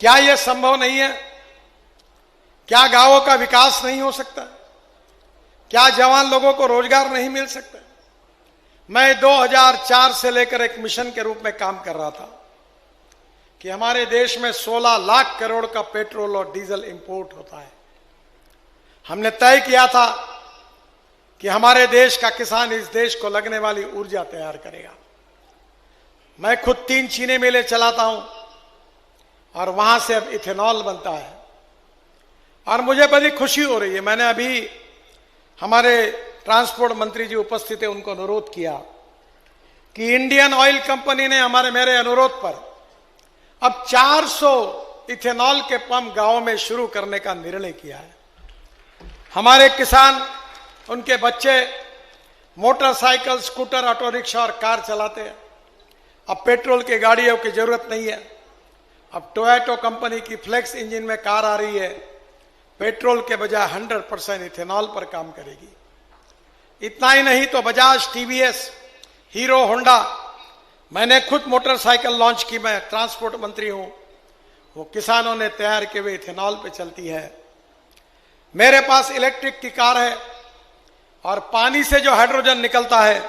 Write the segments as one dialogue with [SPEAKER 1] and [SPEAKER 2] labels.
[SPEAKER 1] क्या यह संभव नहीं है? क्या गांवों का विकास नहीं हो सकता? क्या जवान लोगों को रोजगार नहीं मिल सकता? मैं 2004 से लेकर एक मिशन के रूप में काम कर रहा था कि हमारे देश में 16 लाख करोड़ का पेट्रोल और डीजल इंपोर्ट होता है। हमने तय किया था कि हमारे देश का किसान इस देश को लगने वाली ऊर्जा तैयार करेगा। मैं खुद 3 चीनी मिलें चलाता हूं और वहां से अब इथेनॉल बनता है और मुझे बड़ी खुशी हो रही है। मैंने अभी हमारे ट्रांसपोर्ट मंत्री जी उपस्थित है, उनको अनुरोध किया कि इंडियन ऑयल कंपनी ने मेरे अनुरोध पर अब 400 इथेनॉल के पंप गांव में शुरू करने का निर्णय किया है। हमारे किसान, उनके बच्चे मोटरसाइकिल, स्कूटर, ऑटो रिक्शा और कार चलाते हैं। अब पेट्रोल की गाड़ियों की जरूरत नहीं है। अब टोयोटा कंपनी की फ्लेक्स इंजन में कार आ रही है, पेट्रोल के बजाय 100% इथेनॉल पर काम करेगी। इतना ही नहीं तो बजाज, टीवीएस, हीरो, होंडा, मैंने खुद मोटरसाइकिल लॉन्च की, मैं ट्रांसपोर्ट मंत्री हूं, वो किसानों ने तैयार किए हुए इथेनॉल पे चलती है। मेरे पास इलेक्ट्रिक की कार है और पानी से जो हाइड्रोजन निकलता है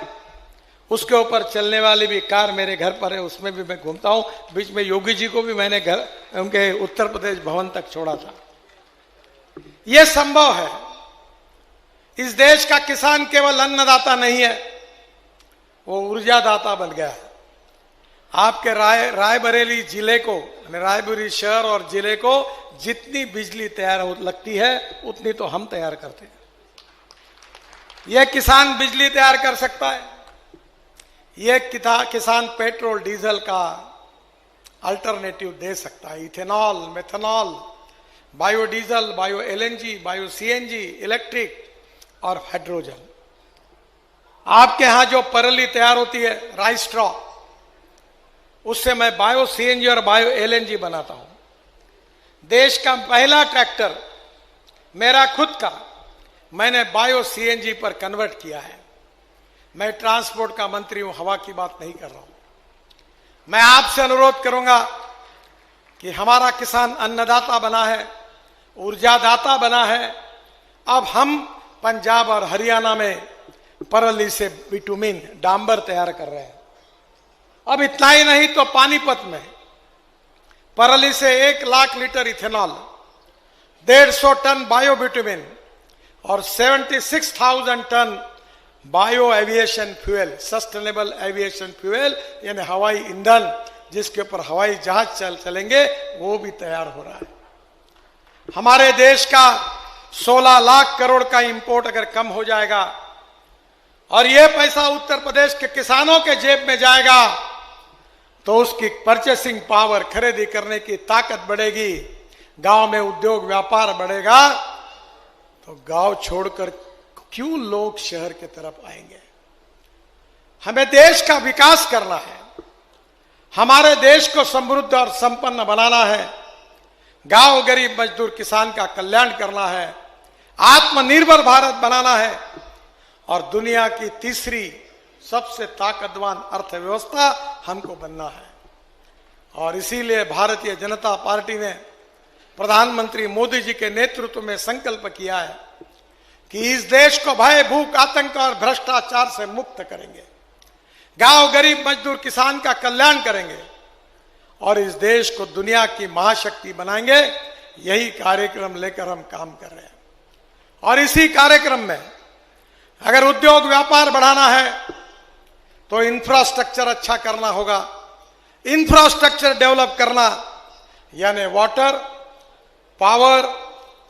[SPEAKER 1] उसके ऊपर चलने वाली भी कार मेरे घर पर है, उसमें भी मैं घूमता हूं। बीच में योगी जी को भी मैंने घर उनके उत्तर प्रदेश भवन तक छोड़ा था। यह संभव है। इस देश का किसान केवल अन्नदाता नहीं है, वो ऊर्जादाता बन गया है। आपके रायबरेली जिले को, रायबरेली शहर और जिले को जितनी बिजली तैयार लगती है उतनी तो हम तैयार करते हैं। यह किसान बिजली तैयार कर सकता है। यह किसान पेट्रोल डीजल का अल्टरनेटिव दे सकता है। Ethanol, methanol, biodiesel, bio LNG, bio CNG, electric और हाइड्रोजन। आपके यहां जो परली तैयार होती है राइस स्ट्रॉ, उससे मैं बायो सीएनजी और बायो एलएनजी बनाता हूं। देश का पहला ट्रैक्टर मेरा खुद का मैंने बायो सीएनजी पर कन्वर्ट किया है। मैं ट्रांसपोर्ट का मंत्री हूं, हवा की बात नहीं कर रहा हूं। मैं आपसे अनुरोध करूंगा कि हमारा किसान अन्नदाता बना है, ऊर्जादाता बना है। अब हम पंजाब और हरियाणा में परली से बिटुमिन, डांबर तैयार कर रहे हैं। अब इतना ही नहीं तो पानीपत में परली से 1 lakh litre ethanol, 150 ton bio bitumen और 76,000 ton bio aviation fuel, sustainable aviation fuel यानी हवाई ईंधन जिसके ऊपर हवाई जहाज चलेंगे, वो भी तैयार हो रहा है। हमारे देश का 16 लाख करोड़ का इंपोर्ट अगर कम हो जाएगा और यह पैसा उत्तर प्रदेश के किसानों के जेब में जाएगा तो उसकी परचेसिंग पावर, खरीदी करने की ताकत बढ़ेगी, गांव में उद्योग व्यापार बढ़ेगा। तो गांव छोड़कर क्यों लोग शहर की तरफ आएंगे? हमें देश का विकास करना है, हमारे देश को समृद्ध और संपन्न बनाना है, गांव, गरीब, मजदूर, किसान का कल्याण करना है, आत्मनिर्भर भारत बनाना है और दुनिया की तीसरी सबसे ताकतवान अर्थव्यवस्था हमको बनना है। और इसीलिए भारतीय जनता पार्टी ने प्रधानमंत्री मोदी जी के नेतृत्व में संकल्प किया है कि इस देश को भय, भूख, आतंक और भ्रष्टाचार से मुक्त करेंगे, गांव, गरीब, मजदूर, किसान का कल्याण करेंगे और इस देश को दुनिया की महाशक्ति बनाएंगे। यही कार्यक्रम लेकर हम काम कर रहे हैं। और इसी कार्यक्रम में अगर उद्योग व्यापार बढ़ाना है तो इंफ्रास्ट्रक्चर अच्छा करना होगा। इंफ्रास्ट्रक्चर डेवलप करना यानी water, power,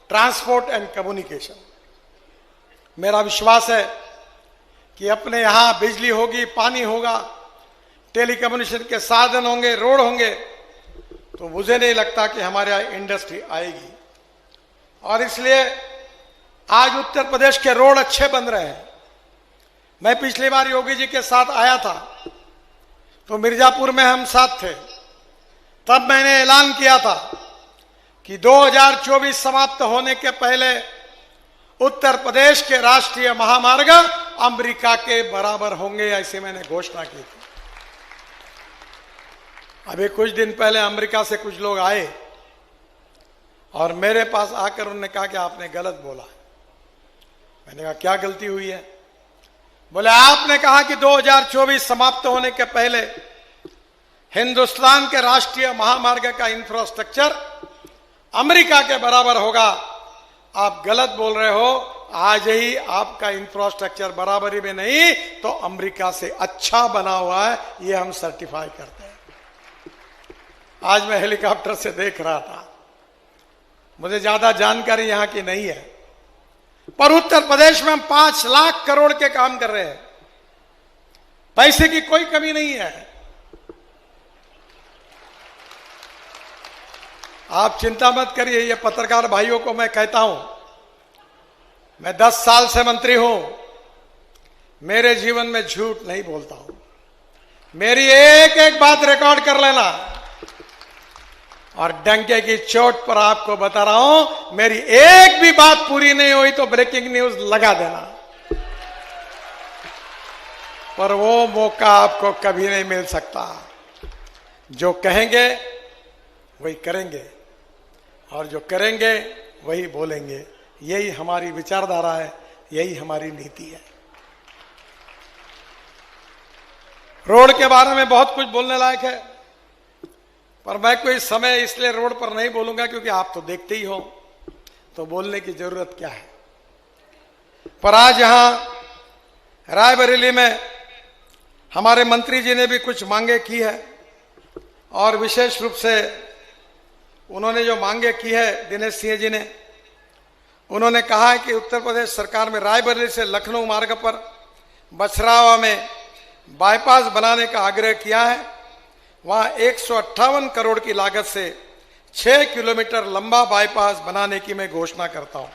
[SPEAKER 1] transport and communication. मेरा विश्वास है कि अपने यहां बिजली होगी, पानी होगा, टेलीकम्युनिकेशन के साधन होंगे, रोड होंगे, तो मुझे नहीं लगता कि हमारे यहां इंडस्ट्री आएगी। और इसलिए आज उत्तर प्रदेश के रोड अच्छे बन रहे हैं। मैं पिछली बार योगी जी के साथ आया था तो मिर्जापुर में हम साथ थे। तब मैंने ऐलान किया था कि 2024 समाप्त होने के पहले उत्तर प्रदेश के राष्ट्रीय महामार्ग अमेरिका के बराबर होंगे, ऐसे मैंने घोषणा की थी। अभी कुछ दिन पहले अमेरिका से कुछ लोग आए और मेरे पास आकर उन्होंने कहा कि आपने गलत बोला। मैंने कहा क्या गलती हुई है? बोले आपने कहा कि 2024 समाप्त होने के पहले हिंदुस्तान के राष्ट्रीय महामार्ग का इंफ्रास्ट्रक्चर अमेरिका के बराबर होगा। आप गलत बोल रहे हो। आज ही आपका इंफ्रास्ट्रक्चर बराबरी में नहीं तो अमेरिका से अच्छा बना हुआ है, ये हम सर्टिफाई करते हैं। आज मैं हेलीकॉप्टर से देख रहा था, मुझे ज्यादा जानकारी यहां की नहीं है, पर उत्तर प्रदेश में हम 5 लाख करोड़ के काम कर रहे हैं। पैसे की कोई कमी नहीं है। आप चिंता मत करिए। ये पत्रकार भाइयों को मैं कहता हूं, मैं 10 साल से मंत्री हूं, मेरे जीवन में झूठ नहीं बोलता हूं। मेरी एक एक बात रिकॉर्ड कर लेना, और डंके की चोट पर आपको बता रहा हूं, मेरी एक भी बात पूरी नहीं हुई तो ब्रेकिंग न्यूज लगा देना। पर वो मौका आपको कभी नहीं मिल सकता। जो कहेंगे वही करेंगे, और जो करेंगे वही बोलेंगे। यही हमारी विचारधारा है, यही हमारी नीति है। रोड के बारे में बहुत कुछ बोलने लायक है, पर मैं कोई समय इसलिए रोड पर नहीं बोलूंगा क्योंकि आप तो देखते ही हो, तो बोलने की जरूरत क्या है। पर आज यहां रायबरेली में हमारे मंत्री जी ने भी कुछ मांगे की है, और विशेष रूप से उन्होंने जो मांगे की है, दिनेश सिंह जी ने, उन्होंने कहा है कि उत्तर प्रदेश सरकार में रायबरेली से लखनऊ मार्ग पर बछरावा में बाईपास बनाने का आग्रह किया है। वहां 158 करोड़ की लागत से 6 किलोमीटर लंबा बाईपास बनाने की मैं घोषणा करता हूं।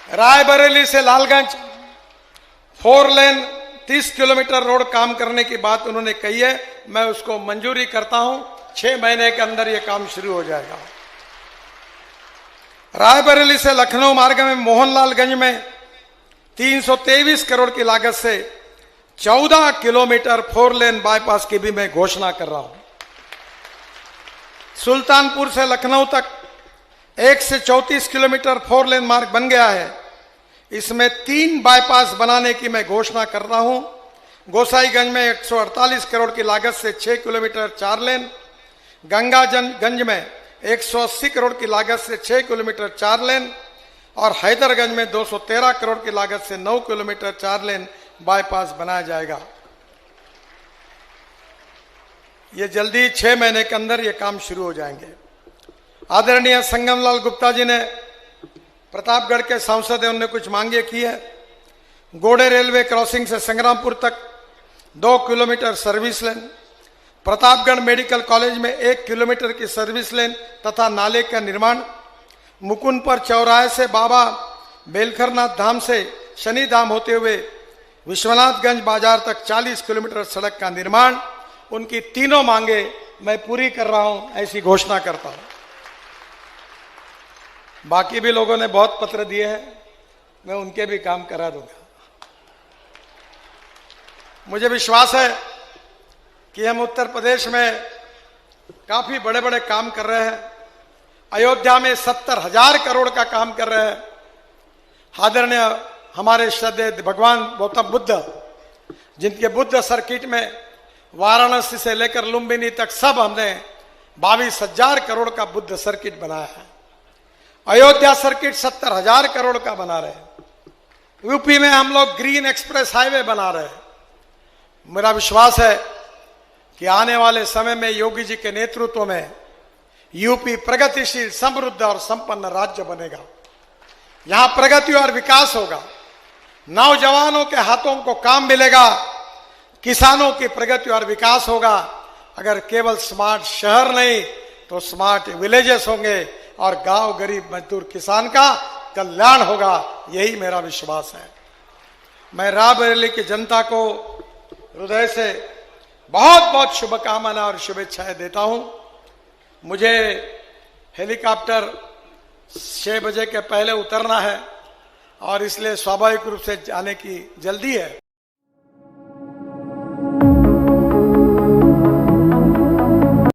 [SPEAKER 1] रायबरेली से लालगंज 4 लेन 30 किलोमीटर रोड काम करने की बात उन्होंने कही है, मैं उसको मंजूरी करता हूं। 6 महीने के अंदर यह काम शुरू हो जाएगा। रायबरेली से लखनऊ मार्ग में मोहनलालगंज में 323 करोड़ की लागत से 14 किलोमीटर 4 लेन बाईपास की भी मैं घोषणा कर रहा हूं। सुल्तानपुर से लखनऊ तक 1 से 34 किलोमीटर 4 लेन मार्ग बन गया है। इसमें 3 बाईपास बनाने की मैं घोषणा कर रहा हूं। गोसाईगंज में 148 करोड़ की लागत से 6 किलोमीटर 4 लेन, गंगागंज में 180 करोड़ की लागत से 6 किलोमीटर 4 लेन, और हैदरगंज में 213 करोड़ की लागत से 9 किलोमीटर 4 लेन बाईपास बनाया जाएगा। ये जल्दी 6 महीने के अंदर ये काम शुरू हो जाएंगे। आदरणीय संगमलाल गुप्ता जी ने, प्रतापगढ़ के सांसद हैं, उन्होंने कुछ मांगे की है। गोड़े रेलवे क्रॉसिंग से संग्रामपुर तक 2 kilometre service lane, Pratapgarh medical college में 1 किलोमीटर की सर्विस लेन तथा नाले का निर्माण, मुकुंदपुर चौराहे से बाबा बेलखरनाथ धाम से शनि धाम होते हुए विश्वनाथगंज बाजार तक 40 किलोमीटर सड़क का निर्माण। उनकी तीनों मांगे मैं पूरी कर रहा हूं, ऐसी घोषणा करता हूं। बाकी भी लोगों ने बहुत पत्र दिए हैं, मैं उनके भी काम करा दूंगा। मुझे विश्वास है कि हम उत्तर प्रदेश में काफी बड़े बड़े काम कर रहे हैं। अयोध्या में 70,000 करोड़ का काम कर रहे हैं। आदरणीय हमारे श्रद्धेय भगवान गौतम बुद्ध, जिनके बुद्ध सर्किट में वाराणसी से लेकर लुम्बिनी तक सब हमने 22,000 करोड़ का बुद्ध सर्किट बनाया है। अयोध्या सर्किट 70,000 करोड़ का बना रहे हैं। यूपी में हम लोग ग्रीन एक्सप्रेस हाईवे बना रहे हैं। मेरा विश्वास है कि आने वाले समय में योगी जी के नेतृत्व में यूपी प्रगतिशील, समृद्ध और संपन्न राज्य बनेगा। यहां प्रगति और विकास होगा। नौजवानों के हाथों को काम मिलेगा, किसानों की प्रगति और विकास होगा। अगर केवल स्मार्ट शहर नहीं तो स्मार्ट विलेजेस होंगे और गांव गरीब मजदूर किसान का कल्याण होगा। यही मेरा विश्वास है। मैं रायबरेली की जनता को हृदय से बहुत बहुत शुभकामनाएं और शुभेच्छाएं देता हूं। मुझे हेलीकॉप्टर 6 बजे के पहले उतरना है और इसलिए स्वाभाविक रूप से जाने की जल्दी है।